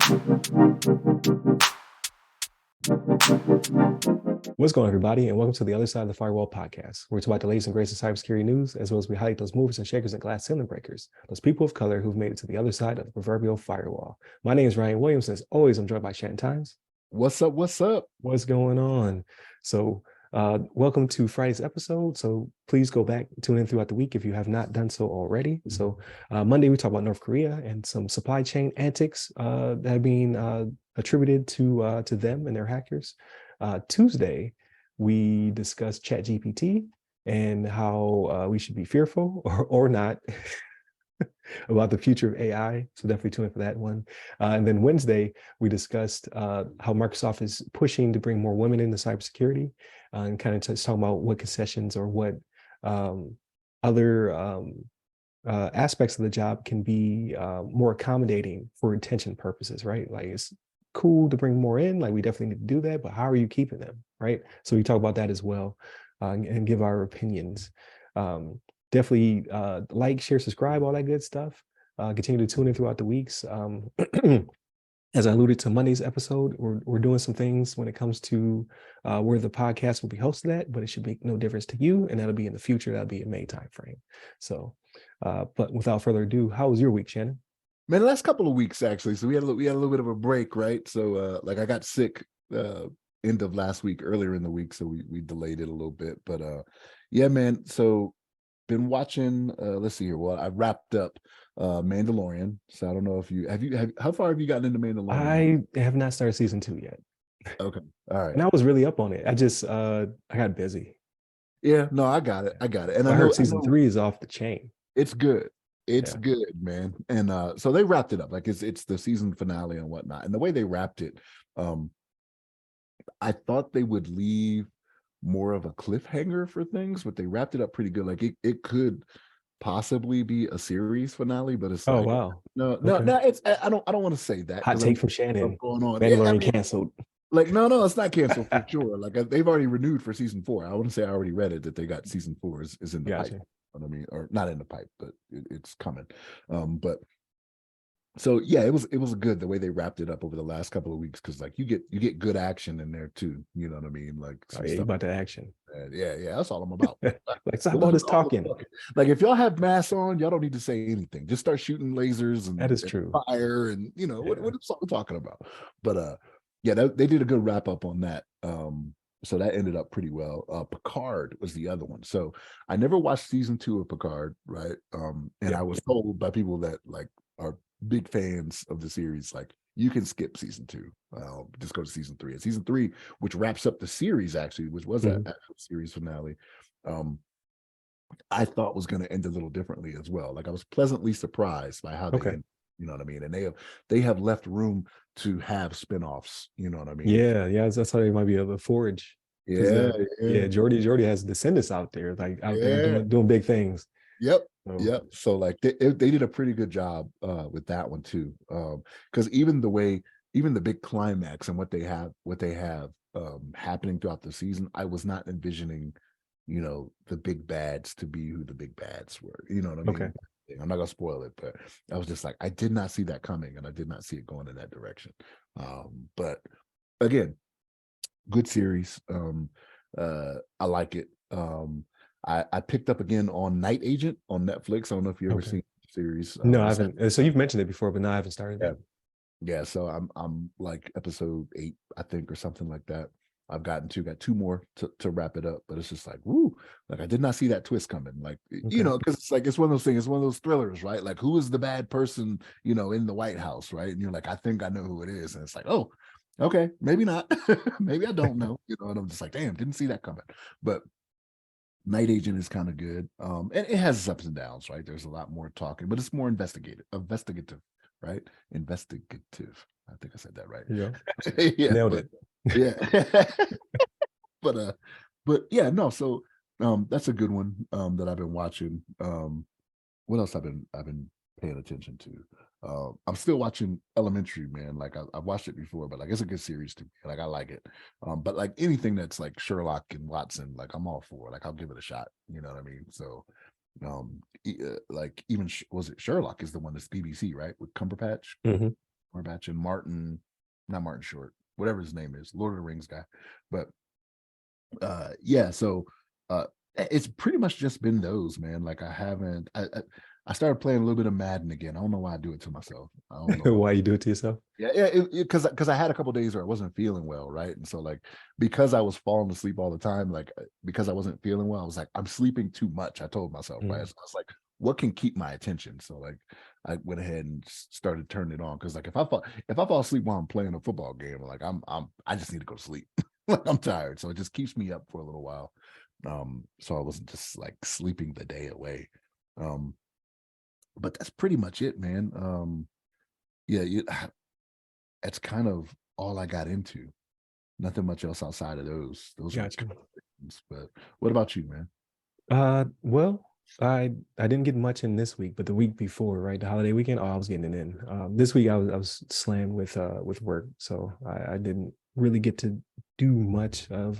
What's going on, everybody, and welcome to the Other Side of the Firewall podcast, where we talk about the latest and greatest in cybersecurity news, as well as we highlight those movers and shakers and glass ceiling breakers, those people of color who've made it to the other side of the proverbial firewall. My name is Ryan Williams, and as always, I'm joined by Shannon Times. What's up? What's up? What's going on? So, welcome to Friday's episode. So please go back, tune in throughout the week if you have not done so already. So Monday, we talk about North Korea and some supply chain antics that have been attributed to them and their hackers. Tuesday, we discussed ChatGPT and how we should be fearful or not about the future of AI. So definitely tune in for that one. And then Wednesday, we discussed how Microsoft is pushing to bring more women into cybersecurity and kind of talking about what concessions or what other aspects of the job can be more accommodating for retention purposes, right? Like it's cool to bring more in, like we definitely need to do that, but how are you keeping them, right? So we talk about that as well and give our opinions. Definitely like, share, subscribe, all that good stuff. Continue to tune in throughout the weeks. As I alluded to Monday's episode, we're doing some things when it comes to where the podcast will be hosted at, but it should make no difference to you, and that'll be in the future. That'll be a May timeframe. So, but without further ado, how was your week, Shannon? Man, the last couple of weeks actually. So we had a little bit of a break, right? So like I got sick end of last week, earlier in the week, so we delayed it a little bit. But yeah, man. So been watching. Let's see here. Well, I wrapped up Mandalorian. So I don't know if you have. How far have you gotten into Mandalorian? I have not started season 2 yet. Okay, all right. And I was really up on it. I just I got busy. Yeah, no, I got it. And I heard season 3 is off the chain. It's good. It's good, man. And so they wrapped it up. Like it's the season finale and whatnot. And the way they wrapped it, I thought they would leave more of a cliffhanger for things, but they wrapped it up pretty good. Like it could possibly be a series finale, but it's like, wow. No, it's I don't want to say that. Hot take from Shannon. Going on. Mandalorian canceled. Like, no, it's not canceled for sure. Like they've already renewed for season 4. I wouldn't say I already read it that they got season 4 is in the pipe. I mean, or not in the pipe, but it's coming. But so yeah, it was good the way they wrapped it up over the last couple of weeks, because like you get good action in there too. You know what I mean? Like you about the action. Yeah, that's all I'm about. Like stop all this talking. Like if y'all have masks on, y'all don't need to say anything. Just start shooting lasers and that is true. Fire and what are we talking about? But yeah, they did a good wrap up on that. So that ended up pretty well. Picard was the other one. So I never watched season 2 of Picard, right? And I was told by people that like are big fans of the series, like you can skip season 2. Just go to season 3. And season 3, which wraps up the series actually, which was a series finale, I thought was going to end a little differently as well. Like I was pleasantly surprised by how they ended. You know what I mean? And they have left room to have spinoffs. You know what I mean? Yeah, that's how they might be able to forge. Yeah. Jordy has descendants out there, like out there doing big things. Yep. So like they did a pretty good job with that one too. Because even the big climax and what they have happening throughout the season, I was not envisioning, the big bads to be who the big bads were. You know what I mean? Okay. I'm not gonna spoil it, but I was just like, I did not see that coming, and I did not see it going in that direction. But again, good series. I like it. I picked up again on Night Agent on Netflix. I don't know if you ever seen the series. No, I haven't. So you've mentioned it before, but no, I haven't started that. Yeah. So I'm like episode 8, I think, or something like that. I've got 2 more to wrap it up, but it's just like, woo, like I did not see that twist coming. Like, because it's like, it's one of those things, it's one of those thrillers, right? Like, who is the bad person, in the White House, right? And you're like, I think I know who it is. And it's like, oh, okay, maybe not. Maybe I don't know, and I'm just like, damn, didn't see that coming. But Night Agent is kind of good. And it has its ups and downs, right? There's a lot more talking, but it's more investigative, right? Investigative. I think I said that right. Yeah. Nailed it. Yeah. but yeah, no, so that's a good one that I've been watching. What else I've been paying attention to? I'm still watching Elementary, man. Like I've watched it before, but like it's a good series to me. Like I like it. But like anything that's like Sherlock and Watson, like I'm all for. Like I'll give it a shot. You know what I mean? So like even was it Sherlock is the one that's BBC, right, with Cumberbatch? Cumberbatch and Martin, not Martin Short, whatever his name is, Lord of the Rings guy. But yeah, so it's pretty much just been those, man. Like I haven't I started playing a little bit of Madden again. I don't know why I do it to myself. I don't know. Why you do it to yourself? Yeah, because I had a couple days where I wasn't feeling well, right? And so like because I was falling asleep all the time, like because I wasn't feeling well, I was like, I'm sleeping too much. I told myself, right? So I was like, what can keep my attention? So like I went ahead and started turning it on because like if I fall asleep while I'm playing a football game, like I just need to go to sleep. Like I'm tired, so it just keeps me up for a little while. So I wasn't just like sleeping the day away. But that's pretty much it, man. Yeah, that's kind of all I got into. Nothing much else outside of those. Those are Gotcha. things. But what about you, man? Well, I didn't get much in this week, but the week before, right, the holiday weekend, oh, I was getting it in. This week I was slammed with work, so I didn't really get to do much of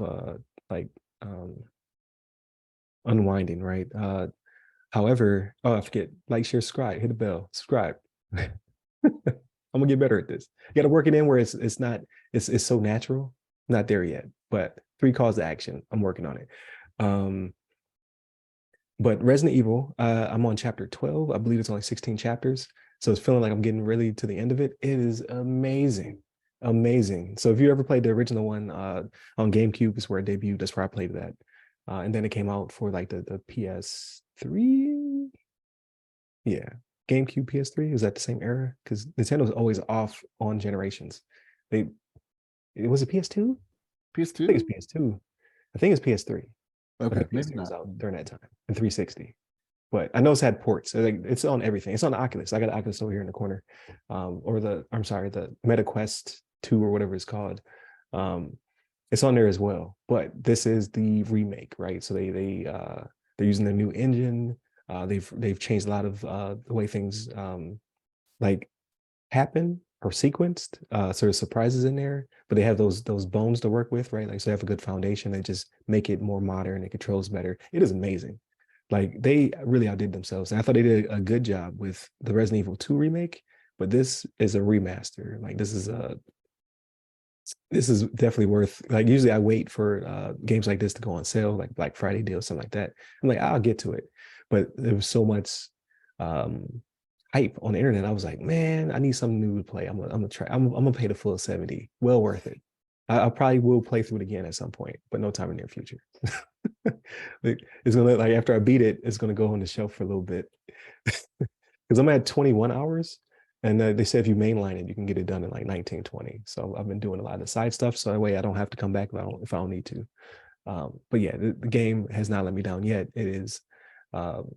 like um unwinding, right? However, oh, I forget, like, share, subscribe, hit the bell, subscribe. I'm gonna get better at this. You got to work it in where it's not it's so natural. Not there yet, but 3 calls to action. I'm working on it. Um, but Resident Evil, I'm on chapter 12. I believe it's only 16 chapters, so it's feeling like I'm getting really to the end of it. It is amazing, amazing. So if you ever played the original one on GameCube, is where it debuted. That's where I played that, and then it came out for like the PS3. Yeah, GameCube, PS3. Is that the same era? Because Nintendo's always off on generations. They it was a PS2. I think PS2? it's PS2. I think it's PS3, but Okay, the maybe PS3 was not. out during that time and 360. But I know it's had ports. So, like, it's on everything. It's on the Oculus. I got an Oculus over here in the corner, or I'm sorry, the MetaQuest 2 or whatever it's called. Um, it's on there as well. But this is the remake, right? So they're using the new engine. They've changed a lot of the way things like happen or sequenced. So there's surprises in there, but they have those bones to work with, right? Like, so they have a good foundation. They just make it more modern. It controls better. It is amazing. Like, they really outdid themselves. And I thought they did a good job with the Resident Evil 2 remake, but this is a remaster. Like, this is definitely worth, like, usually I wait for games like this to go on sale, like Black Friday deal, something like that. I'm like, I'll get to it. But there was so much um hype on the internet. I was like, man, I need something new to play. I'm gonna try. I'm gonna pay the full 70. Well worth it. I probably will play through it again at some point, but no time in the near future. It's gonna, like, after I beat it, it's gonna go on the shelf for a little bit. Because I'm at 21 hours, and they said if you mainline it, you can get it done in like 19, 20. So I've been doing a lot of the side stuff, so that way I don't have to come back if I don't need to. But yeah, the game has not let me down yet. It is um,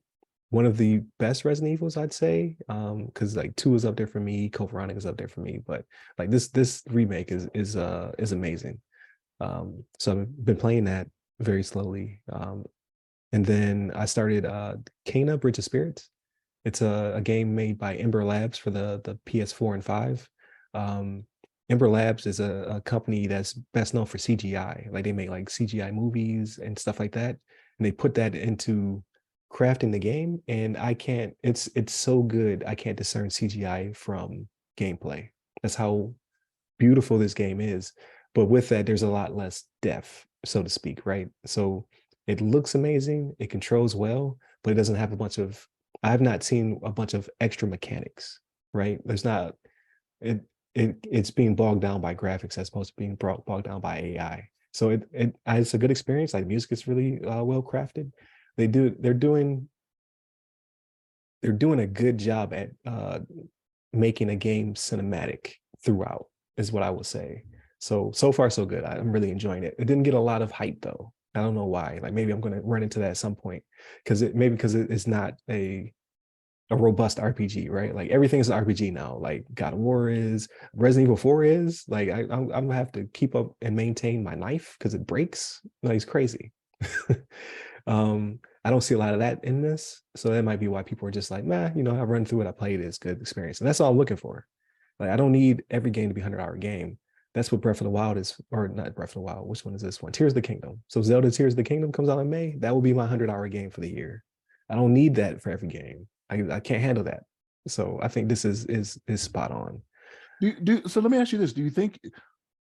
one of the best Resident Evils, I'd say, because like 2 is up there for me, Code Veronica is up there for me, but like this remake is amazing. So I've been playing that very slowly, and then I started Kena Bridge of Spirits. It's a game made by Ember Labs for the PS4 and 5. Um, Ember Labs is a company that's best known for CGI. Like, they make like CGI movies and stuff like that, and they put that into crafting the game. And it's so good. I can't discern CGI from gameplay. That's how beautiful this game is. But with that, there's a lot less depth, so to speak, right? So it looks amazing, it controls well, but it doesn't have a bunch of, I have not seen a bunch of extra mechanics, right? There's not, it's being bogged down by graphics as opposed to being bogged down by AI. So it's a good experience. Like, music is really well crafted. They're doing a good job at making a game cinematic throughout, is what I would say. So far so good. I'm really enjoying it. It didn't get a lot of hype though. I don't know why. Like, maybe I'm going to run into that at some point, because it's not a robust RPG, right? Like, everything's an RPG now. Like, God of War is, Resident Evil 4 is. Like, I'm gonna have to keep up and maintain my knife because it breaks. Like, it's crazy. I don't see a lot of that in this, so that might be why people are just like, nah, I run through it, I played it, it's good experience, and that's all I'm looking for. Like, I don't need every game to be 100-hour game. That's what Breath of the Wild is, or not Breath of the Wild. Which one is this one? Tears of the Kingdom. So Zelda Tears of the Kingdom comes out in May. That will be my 100-hour game for the year. I don't need that for every game. I can't handle that. So I think this is spot on. So let me ask you this: do you think,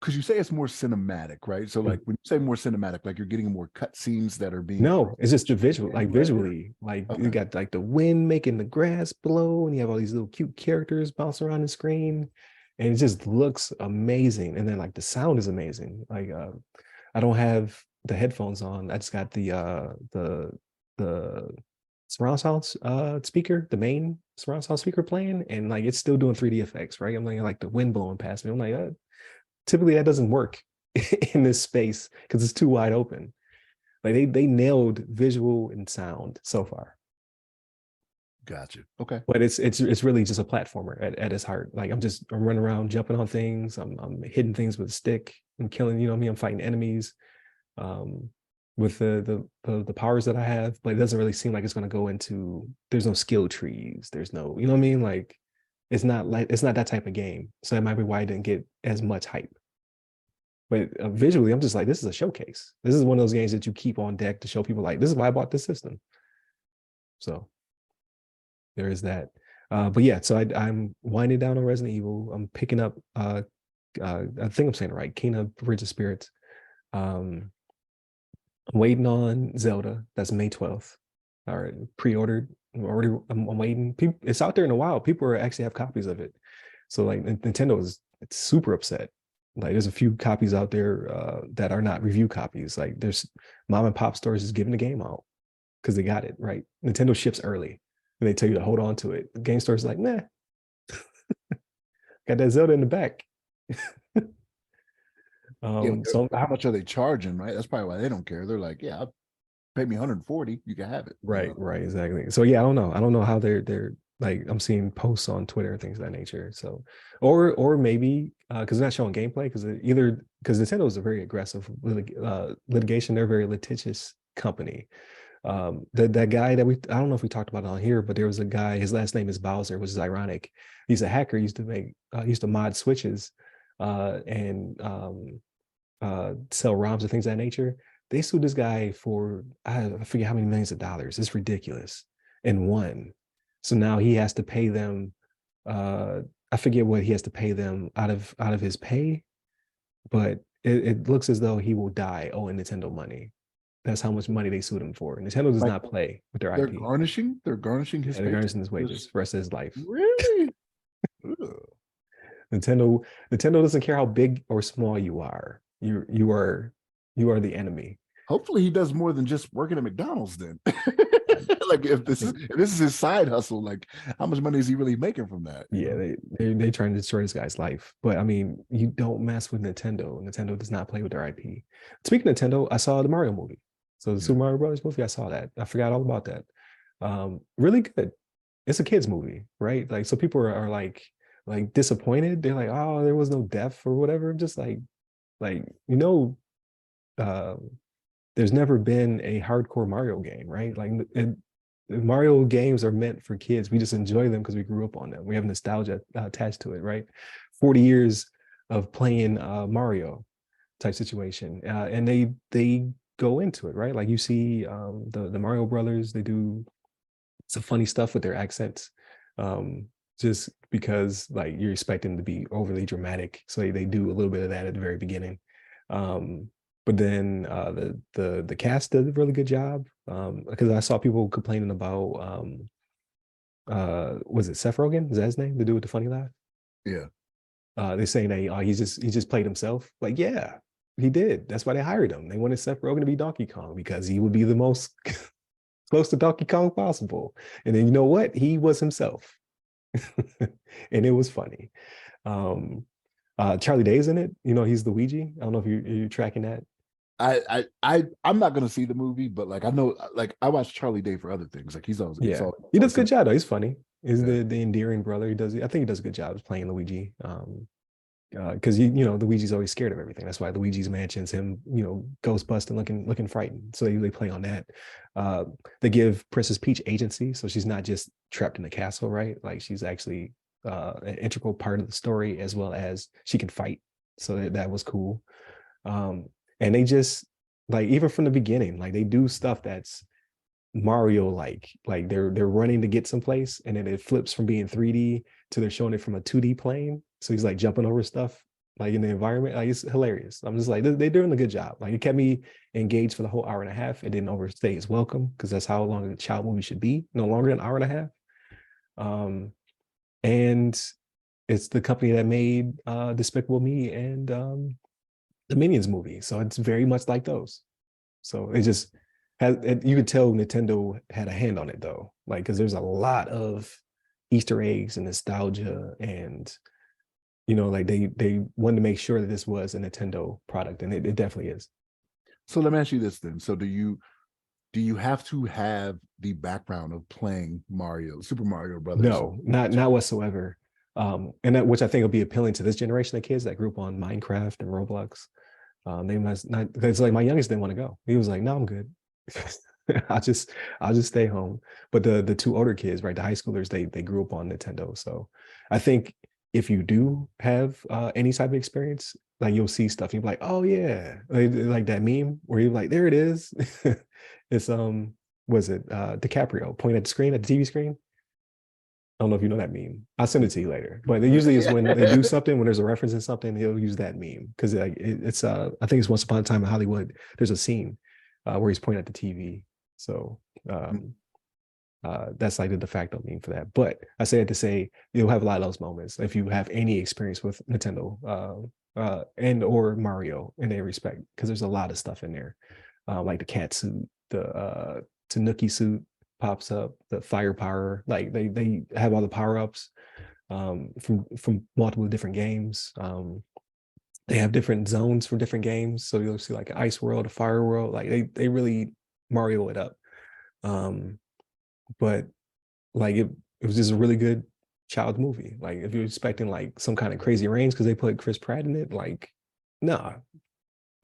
because you say it's more cinematic, right? So like when you say more cinematic, like you're getting more cut scenes that are being No, it's just the visual, like right? visually, like you Okay, got like the wind making the grass blow, and you have all these little cute characters bouncing around the screen, and it just looks amazing. And then like the sound is amazing. Like I don't have the headphones on. I just got the surround sound speaker, the main surround sound speaker playing, and like it's still doing 3D effects, right? I'm like the wind blowing past me. I'm like, typically that doesn't work in this space because it's too wide open. Like they nailed visual and sound so far. gotcha. Okay, But it's really just a platformer at its heart. Like I'm running around jumping on things. I'm hitting things with a stick and killing, you know what I mean? I'm fighting enemies um with the powers that I have, but it doesn't really seem like it's gonna go into there's no skill trees, there's no, you know what I mean? Like it's not that type of game. So that might be why I didn't get as much hype. But visually, I'm just like, this is a showcase. This is one of those games that you keep on deck to show people like, this is why I bought this system. So there is that. But yeah, so I'm winding down on Resident Evil. I'm picking up, I think I'm saying it right, Kena Bridge of Spirits. I'm waiting on Zelda. That's May 12th. All right, pre-ordered. I'm waiting. People, it's out there in a while. People are actually have copies of it. So like Nintendo is it's super upset. Like there's a few copies out there that are not review copies. Like there's mom and pop stores is giving the game out because they got it right. Nintendo ships early and they tell you to hold on to it. The game store's like, nah, got that Zelda in the back. yeah. So How much are they charging? Right, that's probably why they don't care. They're like, yeah, pay me 140, you can have it. right, exactly. So yeah, I don't know. I don't know how they're like I'm seeing posts on Twitter and things of that nature. So or maybe because they're not showing gameplay because either because Nintendo is a very aggressive litigation. They're a very litigious company. That guy that I don't know if we talked about it on here, but there was a guy, his last name is Bowser, which is ironic. He's a hacker, used to used to mod switches and sell ROMs and things of that nature. They sued this guy for I forget how many millions of dollars. It's ridiculous, and won. So now he has to pay them. Uh, I forget what he has to pay them out of his pay, but it looks as though he will die owing Nintendo money. That's how much money they sued him for. Nintendo does Like not play with their they're IP. garnishing his Yeah, they're paycheck. garnishing his wages for the rest of his life. Really? Ugh. Nintendo Nintendo doesn't care how big or small you are. You are the enemy. Hopefully he does more than just working at McDonald's then. I, Like I think if this is his side hustle, like how much money is he really making from that? yeah, they trying to destroy this guy's life. But I mean, you don't mess with Nintendo. Nintendo does not play with their IP. Speaking of Nintendo, I saw the Mario movie. So the Yeah. Super Mario Brothers movie, I saw that. I forgot all about that. Really good. It's a kids movie, right? Like so people are like disappointed. They're like, oh, there was no death or whatever. I'm just like you know, um, there's never been a hardcore Mario game, right? Like Mario games are meant for kids. We just enjoy them because we grew up on them. We have nostalgia attached to it, right? 40 years of playing Mario type situation, and they go into it, right? Like you see the Mario Brothers, they do some funny stuff with their accents, just because like you're expecting to be overly dramatic, so they do a little bit of that at the very beginning. Um, but then the cast did a really good job because I saw people complaining about was it Seth Rogen? Is that his name? The dude with the funny laugh? Yeah. They're saying that he just played himself. Like, yeah, he did. That's why they hired him. They wanted Seth Rogen to be Donkey Kong because he would be the most close to Donkey Kong possible. And then you know what? He was himself. And it was funny. Um, Charlie Day's in it. You know, he's Luigi. I don't know if you're tracking that. I'm not gonna see the movie, but like I know, like I watch Charlie Day for other things. Like he's Yeah, all he it's does a good always job though. He's funny. He's yeah. the endearing brother. I think he does a good job playing Luigi. Because you know Luigi's always scared of everything. That's why Luigi's Mansion's him, you know, ghost busting, looking frightened. So they play on that. Uh, they give Princess Peach agency, so she's not just trapped in the castle, right? Like she's actually an integral part of the story as well as she can fight. So that was cool. And they just like even from the beginning, like they do stuff that's Mario like they're running to get someplace, and then it flips from being 3D to they're showing it from a 2D plane. So he's like jumping over stuff like in the environment. Like it's hilarious. I'm just like they're doing a good job. Like it kept me engaged for the whole hour and a half. It didn't overstay its welcome because that's how long a child movie should be. No longer than an hour and a half. And it's the company that made Despicable Me and the Minions movie. So it's very much like those. So it just has, you could tell Nintendo had a hand on it though, like, because there's a lot of Easter eggs and nostalgia, and like they wanted to make sure that this was a Nintendo product, and it definitely is. So let me ask you this then. So do you have to have the background of playing Super Mario Brothers? No, not whatsoever. And that, which I think will be appealing to this generation of kids that grew up on Minecraft and Roblox. They must not. It's like my youngest didn't want to go. He was like, "No, I'm good. I'll just stay home." But the two older kids, right, the high schoolers, they grew up on Nintendo. So I think if you do have any type of experience, like you'll see stuff, and you'll be like, "Oh yeah," like that meme where you're like, "There it is." It's was it DiCaprio point at the screen, at the TV screen? I don't know if you know that meme. I'll send it to you later. But it usually is when they do something, when there's a reference in something, he'll use that meme because like it's I think it's Once Upon a Time in Hollywood. There's a scene where he's pointing at the TV. So that's like the de facto meme for that. But I say it to say you'll have a lot of those moments if you have any experience with Nintendo and or Mario in any respect, because there's a lot of stuff in there, like the cat suit, the Tanuki suit pops up, the firepower, like they have all the power-ups from multiple different games. They have different zones for different games, so you'll see like an ice world, a fire world, like they really Mario it up. But like it was just a really good child movie. Like if you're expecting like some kind of crazy range because they put Chris Pratt in it, like nah.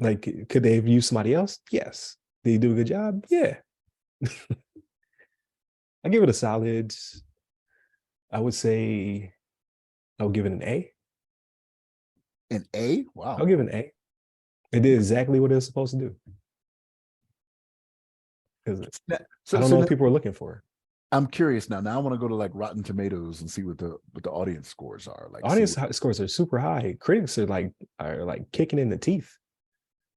Like could they have used somebody else? Yes. Did he do a good job? Yeah. I give it a solid, I would say I'll give it an A. An A? I'll Wow. give it an A. It did exactly what it was supposed to do. Because I don't know what people are looking for. I'm curious now. Now I want to go to like Rotten Tomatoes and see what the audience scores are. Like audience scores are super high. Critics are like kicking in the teeth.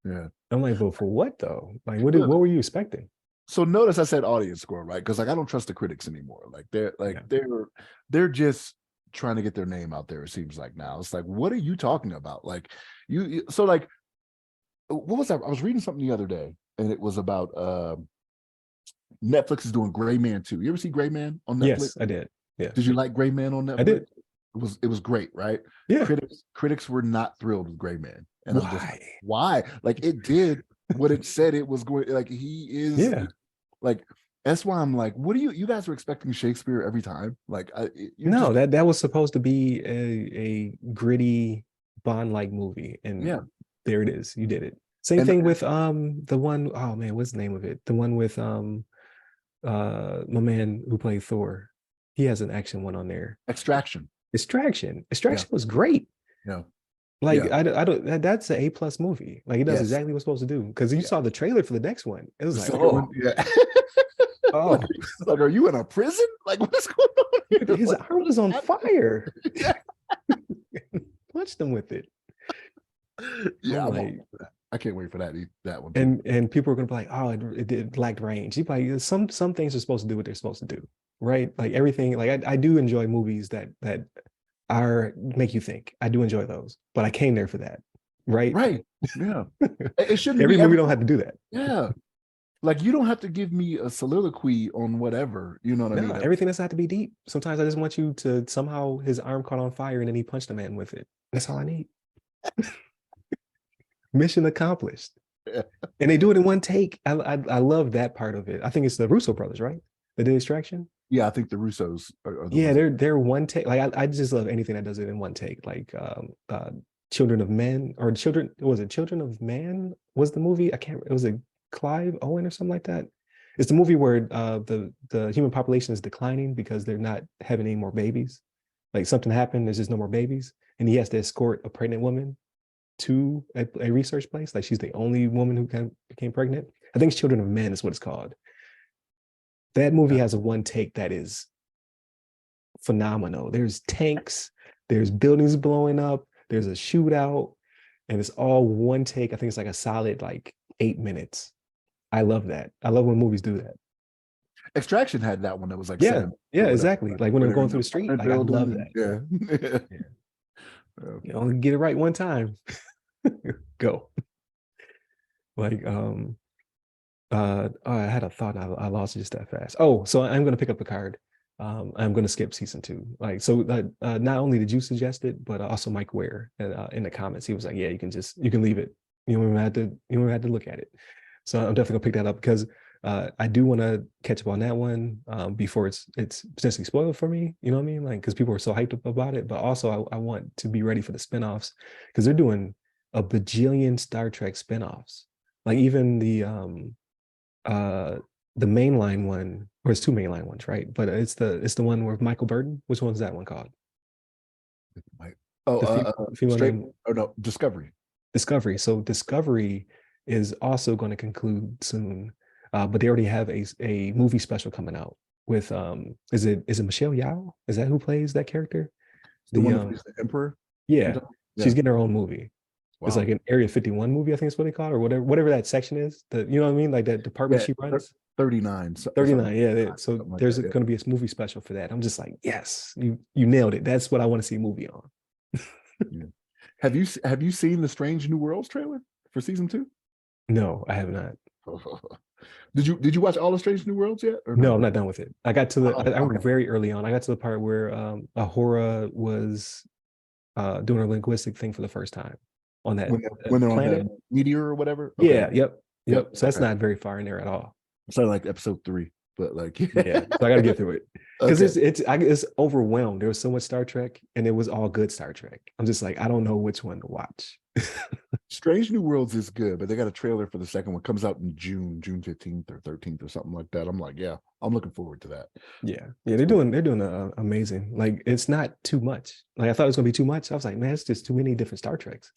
Yeah. I'm like, but for what though? Like what were you expecting? So notice I said audience score, right? Because like I don't trust the critics anymore. Like they're just trying to get their name out there. It seems like now it's like, what are you talking about? Like so like what was that? I was reading something the other day, and it was about Netflix is doing Gray Man 2. You ever see Gray Man on Netflix? Yes, I did. Yeah. Did you like Gray Man on Netflix? I did. It was great, right? Yeah. Critics were not thrilled with Gray Man. And why? I'm just like, why? Like it did what it said it was going. Like he is like that's why I'm like, what do you guys are expecting Shakespeare every time? Like no, that was supposed to be a gritty Bond-like movie. And yeah, there it is. You did it. Same thing with the one, oh man, what's the name of it? The one with my man who played Thor. He has an action one on there. Extraction was great. Yeah. Like I don't that's an A+ movie. Like it does exactly what's supposed to do. Because you saw the trailer for the next one. It was like, oh yeah. Oh, like, are you in a prison? Like, what's going on here? His arm was on fire. Punched him with it. Yeah, I can't wait for that one. And people are gonna be like, oh, it lacked range. You like some things are supposed to do what they're supposed to do, right? Like everything. Like I do enjoy movies that are make you think. I do enjoy those, but I came there for that, right? Right. Yeah. It shouldn't. Every movie don't have to do that. Yeah. Like you don't have to give me a soliloquy on whatever. You know what I mean? Everything doesn't have to be deep. Sometimes I just want you to somehow his arm caught on fire and then he punched a man with it. That's all I need. Mission accomplished. Yeah. And they do it in one take. I love that part of it. I think it's the Russo brothers, right? That did Extraction. Yeah, I think the Russos are they're one take. Like I just love anything that does it in one take. Like Children of Men or Children of Man was the movie. It was a Clive Owen or something like that. It's the movie where the human population is declining because they're not having any more babies. Like something happened, there's just no more babies, and he has to escort a pregnant woman to a research place. Like she's the only woman who became pregnant. I think it's Children of Men is what it's called. That movie has a one take that is phenomenal. There's tanks, there's buildings blowing up, there's a shootout, and it's all one take. I think it's like a solid like 8 minutes. I love that. I love when movies do that. Extraction had that one that was like Yeah, 7 yeah, or whatever, exactly. right? Like when Where they're they're going in through the the street, apartment like I love building. that. Yeah. Yeah. Yeah. You only get it right one time. Go. Like I had a thought and I lost it just that fast. Oh, so I'm gonna pick up the card. I'm gonna skip season 2. Like so not only did you suggest it, but also Mike Ware in the comments, he was like, yeah, you can leave it. You don't even have to look at it. So I'm definitely gonna pick that up because I do want to catch up on that one before it's potentially spoiled for me. You know what I mean? Like because people are so hyped up about it, but also I want to be ready for the spinoffs because they're doing a bajillion Star Trek spinoffs. Like even uh the mainline one, or it's two mainline ones, right? But it's the one with Michael Burton. Which one's that one called? Like, oh, The female straight. name Oh no, Discovery. Discovery. So Discovery is also going to conclude soon, but they already have a movie special coming out with is it Michelle Yao? Is that who plays that character? It's the The one that plays the Emperor. Yeah, Yeah. she's getting her own movie. It's Wow. like an Area 51 movie, I think is what they call it, or whatever that section is. The you know what I mean, like that department Yeah. she runs. 39. Or something. 39, yeah. So Something like there's that. going to be a movie special for that. I'm just like, yes, you nailed it. That's what I want to see a movie on. Yeah. Have you seen the Strange New Worlds trailer for season 2? No, I have not. Did you watch all the Strange New Worlds yet or No, no? I'm not done with it. I got to Oh, I okay. went very early on. I got to the part where Ahura was doing a linguistic thing for the first time on that When they're on planet. the meteor or whatever. Okay. Yeah, yep, Yep. yep. So that's Okay. not very far in there at all. So like episode 3, but like Yeah, so I got to get through it because okay. it's overwhelmed. There was so much Star Trek, and it was all good Star Trek. I'm just like, I don't know which one to watch. Strange New Worlds is good, but they got a trailer for the second one. Comes out in June 15th or 13th or something like that. I'm like, yeah, I'm looking forward to that. Yeah, they're doing amazing. Like it's not too much. Like I thought it was gonna be too much. I was like, man, it's just too many different Star Treks,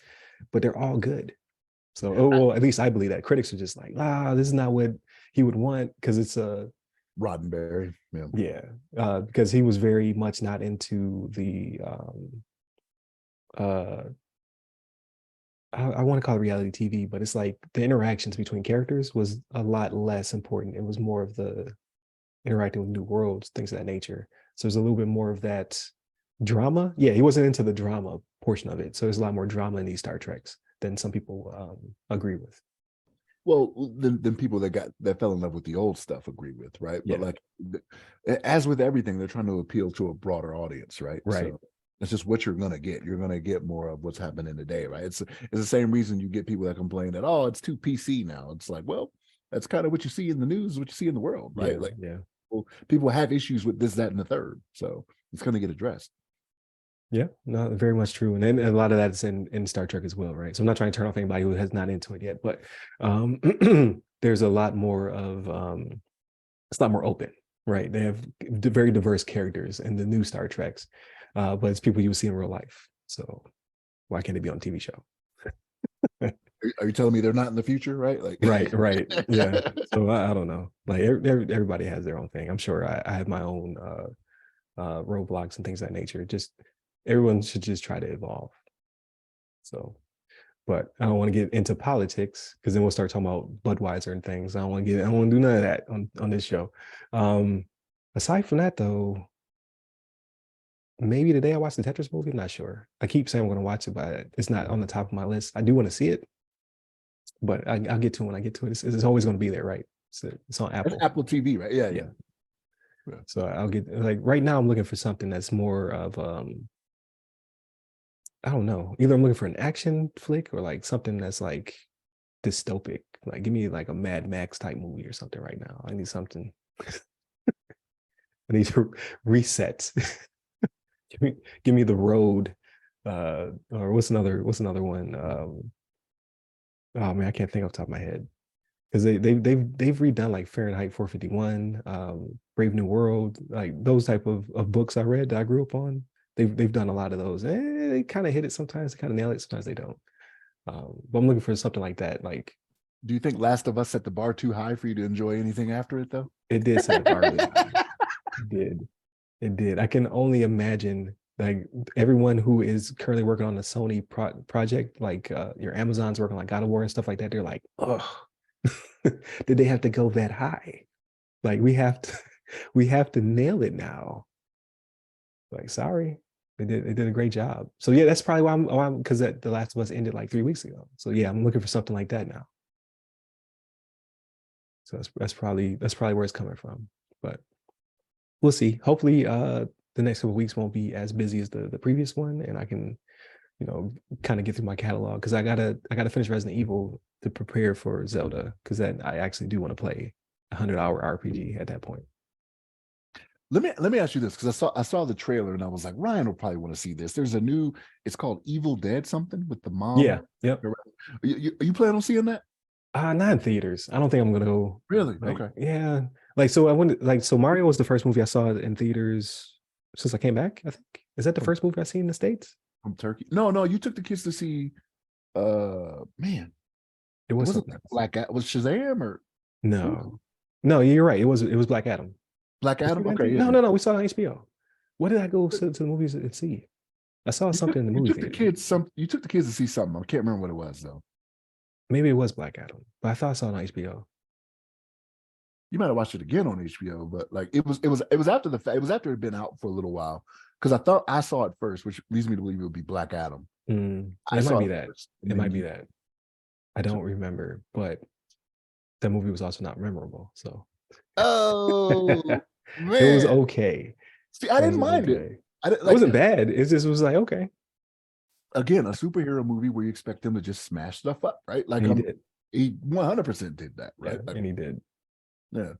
but they're all good. So, oh well, at least I believe that. Critics are just like, this is not what he would want because it's a Roddenberry. Yeah. because he was very much not into the uh I want to call it reality TV, but it's like the interactions between characters was a lot less important. It was more of the interacting with new worlds, things of that nature. So there's a little bit more of that drama. Yeah, he wasn't into the drama portion of it. So there's a lot more drama in these Star Treks than some people agree with. Well, then people that fell in love with the old stuff agree with, right? Yeah. But like, as with everything, they're trying to appeal to a broader audience, right? Right. So it's just what you're gonna get. You're gonna get more of what's happening today, right? It's the same reason you get people that complain that it's too PC now. It's like, well, that's kind of what you see in the news, what you see in the world, right? Yeah. Like, Yeah. people have issues with this, that, and the third, so it's gonna get addressed. Yeah, no, very much true. And then a lot of that's in Star Trek as well, right? So I'm not trying to turn off anybody who has not into it yet, but there's a lot more of it's a lot more open, right? They have very diverse characters in the new Star Treks, but it's people you would see in real life. So why can't it be on TV show? Are you telling me they're not in the future, right? Like, Right, yeah. So I don't know. Like everybody has their own thing. I'm sure I have my own roadblocks and things of that nature. Just everyone should just try to evolve. So, but I don't want to get into politics because then we'll start talking about Budweiser and things. I don't want to do none of that on this show. Aside from that though, maybe today I watched the Tetris movie. I'm not sure. I keep saying I'm going to watch it, but it's not on the top of my list. I do want to see it, but I'll get to it when I get to it. It's always going to be there, right? It's on Apple. That's Apple TV, right? Yeah. So I'll get like right now I'm looking for something that's more of I don't know. Either I'm looking for an action flick or like something that's like dystopic. Like give me like a Mad Max type movie or something right now. I need something. I need to reset. give me the road. Or what's another one? Oh man, I can't think off the top of my head. Because they've redone like Fahrenheit 451, Brave New World, like those type of books I read that I grew up on. They've done a lot of those. They kind of hit it sometimes, they kind of nail it, sometimes they don't. But I'm looking for something like that, like Do you think Last of Us set the bar too high for you to enjoy anything after it, though? It did set the bar really high. It did. It did. I can only imagine like everyone who is currently working on the Sony project, like your Amazon's working like God of War and stuff like that. They're like, oh, did they have to go that high? Like we have to nail it now. Like, sorry, they did a great job. So yeah, that's probably why I'm because The Last of Us ended like 3 weeks ago. So yeah, I'm looking for something like that now. So that's probably where it's coming from. But we'll see. Hopefully, the next couple of weeks won't be as busy as the previous one, and I can, kind of get through my catalog because I gotta finish Resident Evil to prepare for Zelda because then I actually do want to play a 100-hour RPG at that point. Let me ask you this because I saw the trailer and I was like, Ryan will probably want to see this. There's a new, it's called Evil Dead something with the mom. Yeah. Yep. Are you planning on seeing that? Not in theaters. I don't think I'm gonna go. Really? Like, Okay. yeah. Like, so I went like, so Mario was the first movie I saw in theaters since I came back. I think is that the first movie I've seen in the States? From Turkey? No, you took the kids to see. Man, It was wasn't something else. was Shazam or no, you're right. It was Black Adam. Black Adam? Okay, yeah. No. We saw it on HBO. What did I go to the movies and see? I saw something in the movie theater. You took the kids to see something. I can't remember what it was though. Maybe it was Black Adam, but I thought I saw it on HBO. You might have watched it again on HBO, but like it was after the fact. It was after it had been out for a little while because I thought I saw it first, which leads me to believe it would be Black Adam. It might be that. It might be that. I don't remember, but that movie was also not memorable. So, oh man, it was okay. See, I didn't mind it. It wasn't bad. It just was like okay. Again, a superhero movie where you expect them to just smash stuff up, right? Like he 100% did that, right? Yeah, and he did. Yeah.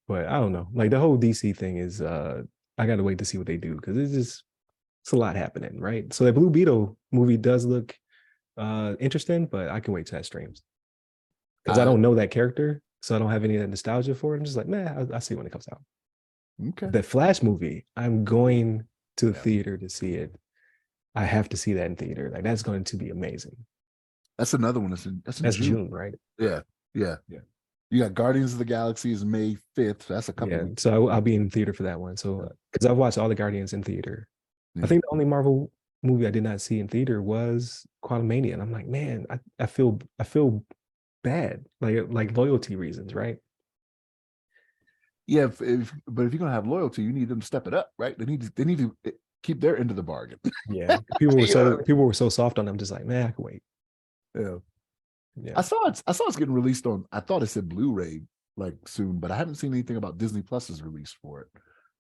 But I don't know. Like the whole DC thing is I gotta wait to see what they do because it's a lot happening, right? So that Blue Beetle movie does look interesting, but I can wait till that streams. Because I don't know that character, so I don't have any of that nostalgia for it. I'm just like, man, I'll see when it comes out. Okay. The Flash movie, I'm going to the theater to see it. I have to see that in theater. Like that's going to be amazing. That's another one. That's June, right? Yeah. You got Guardians of the Galaxy is May 5th. So that's a couple. Yeah, so I'll be in theater for that one. So because I've watched all the Guardians in theater. I think the only Marvel movie I did not see in theater was Quantumania, and I'm like, man, I feel bad, like loyalty reasons, right? Yeah, but if you're gonna have loyalty, you need them to step it up, right? They need to keep their end of the bargain. Yeah, people were so soft on them, just like, man, I can wait. Yeah. I saw it's getting released on. I thought it said Blu-ray like soon, but I haven't seen anything about Disney Plus's release for it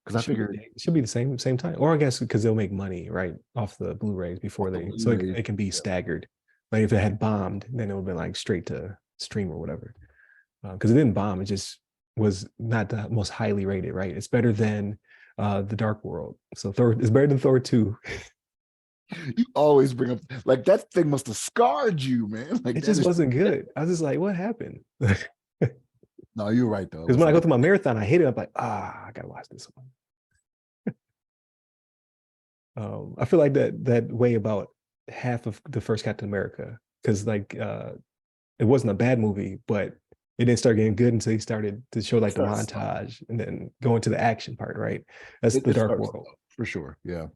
because I figured it should be the same time, or I guess because they'll make money right off the Blu-rays before so it can be staggered. Like if it had bombed, then it would have been like straight to stream or whatever. Because it didn't bomb, it just was not the most highly rated. Right, it's better than The Dark World. So it's better than Thor 2. You always bring up like that thing must have scarred you, man. Like it just wasn't good. I was just like, what happened? No, you're right though. Because when I go through my marathon, I hate it. I'm like, I gotta watch this one. I feel like that way about half of the first Captain America, because like it wasn't a bad movie, but it didn't start getting good until he started to show like the montage and then go into the action part, right? That's The Dark World. For sure. Yeah.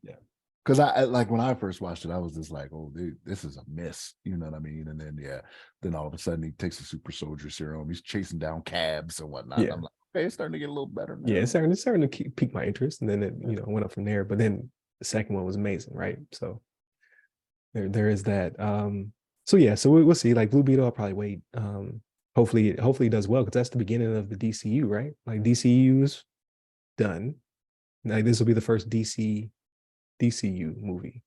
Because I like when I first watched it, I was just like, "Oh, dude, this is a miss." You know what I mean? And then all of a sudden he takes a super soldier serum. He's chasing down cabs and whatnot. Yeah. I'm like, okay, it's starting to get a little better now. Yeah, it's starting to pique my interest, and then it went up from there. But then the second one was amazing, right? So there is that. So we'll see. Like Blue Beetle, I'll probably wait. Hopefully it does well because that's the beginning of the DCU, right? Like DCU's done. Like this will be the first DCU movie,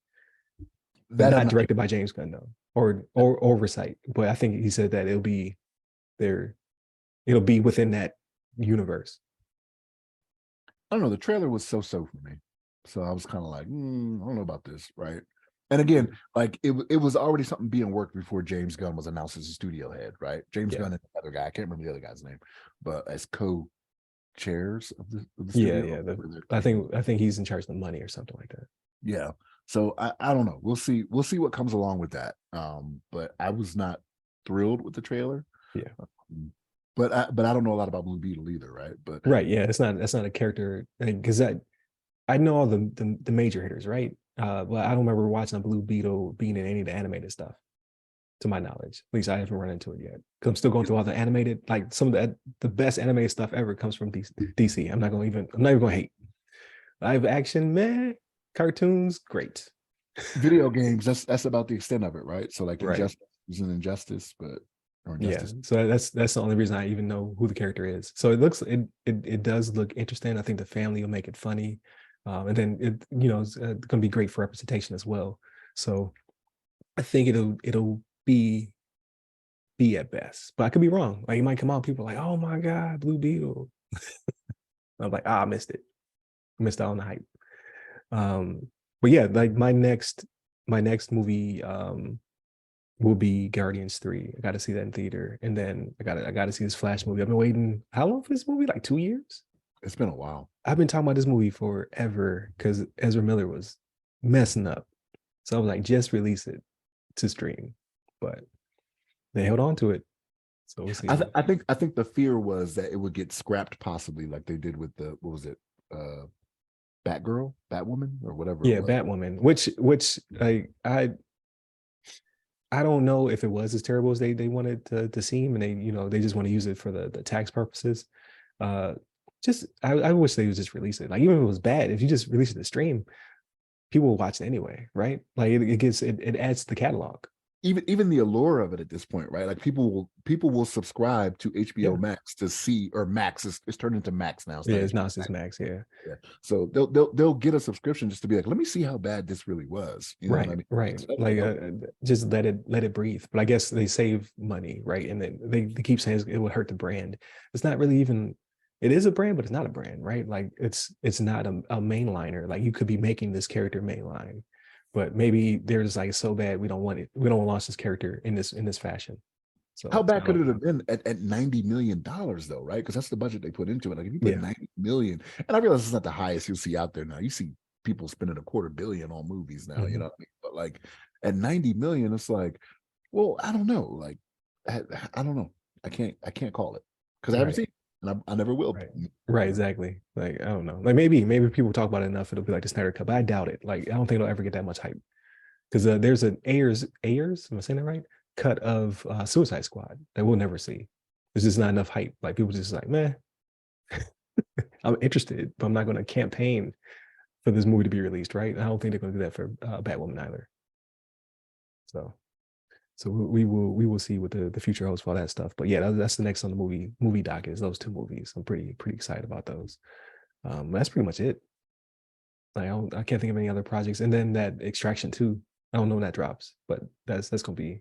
that not directed by James Gunn though, or oversight. But I think he said that it'll be within that universe. I don't know. The trailer was so for me, so I was kind of like, I don't know about this, right? And again, like it was already something being worked before James Gunn was announced as a studio head, right? James Gunn and the other guy, I can't remember the other guy's name, but as co-chairs of the studio. I think he's in charge of the money or something like that. Yeah. So I don't know. We'll see what comes along with that. But I was not thrilled with the trailer. Yeah. But I don't know a lot about Blue Beetle either, right? But Right. Yeah. That's not a character because I know all the major hitters, right? But I don't remember watching a Blue Beetle being in any of the animated stuff, to my knowledge. At least I haven't run into it yet. Because I'm still going through all the animated, like some of the best animated stuff ever comes from DC. I'm not even gonna hate. Live action, man, cartoons, great. video games, that's about the extent of it, right? So like Right. Injustice is an injustice, but or Yeah. Injustice. So that's the only reason I even know who the character is. So it does look interesting. I think the family will make it funny. And then it's gonna be great for representation as well. So I think it'll be at best, but I could be wrong. Like it might come out, people are like, oh my God, Blue Beetle. I'm like, I missed it. I missed out on the hype. But yeah, like my next movie will be Guardians 3. I gotta see that in theater. And then I gotta see this Flash movie. I've been waiting how long for this movie? Like 2 years? It's been a while. I've been talking about this movie forever because Ezra Miller was messing up. So I was like, just release it to stream. But they held on to it. So we'll see. I think the fear was that it would get scrapped, possibly like they did with the what was it, Batgirl, Batwoman, or whatever it Yeah, was. Batwoman, which like I don't know if it was as terrible as they wanted to seem, and they just want to use it for the tax purposes. Uh, just I wish they would just release it. Like even if it was bad, if you just release it to stream, people will watch it anyway, right? Like it adds to the catalog. Even the allure of it at this point, right? Like people will subscribe to HBO Yeah, Max to see, or Max is turned into Max now. It's yeah, not it's HBO not just Max. Max. Yeah, Yeah. So they'll get a subscription just to be like, let me see how bad this really was. You know what I right, mean? right. So Like just let it breathe. But I guess they save money, right? And then they keep saying it would hurt the brand. It's not really even. It is a brand, but it's not a brand, right? Like it's not a mainliner. Like you could be making this character mainline, but maybe they're just like so bad we don't want it. We don't want to launch this character in this fashion. how So I bad could don't it know. have been at $90 million though, right? Because that's the budget they put into it. Like if you put Yeah. 90 million, and I realize it's not the highest you'll see out there now. You see people spending $250 million on movies now, you know what I mean? But like at 90 million, it's like, well, I don't know. Like I don't know. I can't call it because I haven't Right. seen it, and I never will. Right. Right. Exactly. Like I don't know. Like maybe people talk about it enough, it'll be like the Snyder Cut, but I doubt it. Like I don't think it'll ever get that much hype because there's an Ayers, am I saying that right? Cut of Suicide Squad that we'll never see. There's just not enough hype. Like people just like, man, I'm interested, but I'm not going to campaign for this movie to be released, right? I don't think they're going to do that for Batwoman either. So, we will see what the future holds for all that stuff. But yeah, that's the next on the movie docket is those two movies. I'm pretty excited about those. That's pretty much it. Like I can't think of any other projects. And then that Extraction 2, I don't know when that drops, but that's gonna be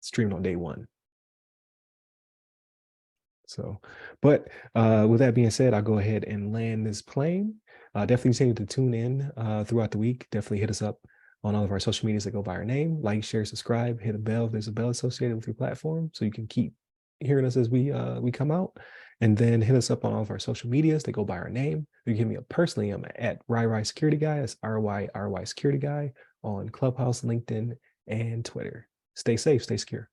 streamed on day one. So, but with that being said, I'll go ahead and land this plane. Definitely continue to tune in throughout the week. Definitely hit us up on all of our social medias that go by our name. Like, share, subscribe, hit a bell if there's a bell associated with your platform so you can keep hearing us as we come out. And then hit us up on all of our social medias that go by our name. You can hit me up personally. I'm at RyRy Security Guy. That's RYRY Security Guy on Clubhouse, LinkedIn, and Twitter. Stay safe, stay secure.